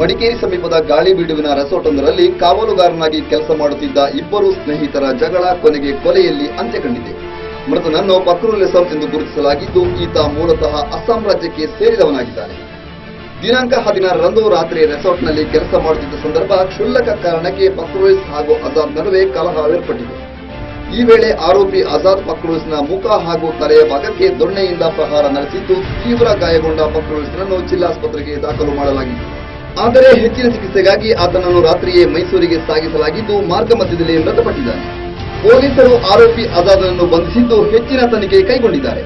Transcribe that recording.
ಮಡಿಕೇರಿ ಸಮೀಪದ ಗಾಳಿಬೀಡುವಿನ ರೆಸಾರ್ಟ್ವೊಂದರಲ್ಲಿ ಕಾವಲುಗಾರನಾಗಿ ಕೆಲಸ ಮಾಡುತ್ತಿದ್ದ ಇಬ್ಬರು ಸ್ನೇಹಿತರ ಜಗಳ ಕೊನೆಗೆ ಕೊಲೆಯಲ್ಲಿ ಅಂತ್ಯ ಕಂಡಿದೆ. ಮೃತನನ್ನು ಫಕ್ರುಲ್ ಇಸ್ಲಾಂ ಎಂದು ಗುರುತಿಸಲಾಗಿದ್ದು, ಈತ ಮೂಲತಃ ಅಸ್ಸಾಂ ರಾಜ್ಯಕ್ಕೆ ಸೇರಿದವನಾಗಿದ್ದಾನೆ. ದಿನಾಂಕ 16ರಂದು ರಾತ್ರಿ ರೆಸಾರ್ಟ್ನಲ್ಲಿ ಕೆಲಸ ಮಾಡುತ್ತಿದ್ದ ಸಂದರ್ಭ ಕ್ಷುಲ್ಲಕ ಕಾರಣಕ್ಕೆ ಫಕ್ರುಲ್ ಹಾಗೂ ಆಜಾದ್ ನಡುವೆ ಕಲಹ ಏರ್ಪಟ್ಟಿದೆ. ಈ ವೇಳೆ ಆರೋಪಿ ಆಜಾದ್ ಫಕ್ರುಲ್ನ ಮುಖ ಹಾಗೂ ತಲೆಯ ಭಾಗಕ್ಕೆ ದೊಣ್ಣೆಯಿಂದ ಪ್ರಹಾರ ನಡೆಸಿದ್ದು, ತೀವ್ರ ಗಾಯಗೊಂಡ ಫಕ್ರುಲ್ನನ್ನು ಜಿಲ್ಲಾಸ್ಪತ್ರೆಗೆ ದಾಖಲು ಮಾಡಲಾಗಿದೆ. ಆದರೆ ಹೆಚ್ಚಿನ ಚಿಕಿತ್ಸೆಗಾಗಿ ಆತನನ್ನು ರಾತ್ರಿಯೇ ಮೈಸೂರಿಗೆ ಸಾಗಿಸಲಾಗಿದ್ದು, ಮಾರ್ಗ ಮಧ್ಯದಲ್ಲಿ ಮೃತಪಟ್ಟಿದ್ದಾನೆ. ಪೊಲೀಸರು ಆರೋಪಿ ಆಜಾದ್ನನ್ನು ಬಂಧಿಸಿದ್ದು ಹೆಚ್ಚಿನ ತನಿಖೆ ಕೈಗೊಂಡಿದ್ದಾರೆ.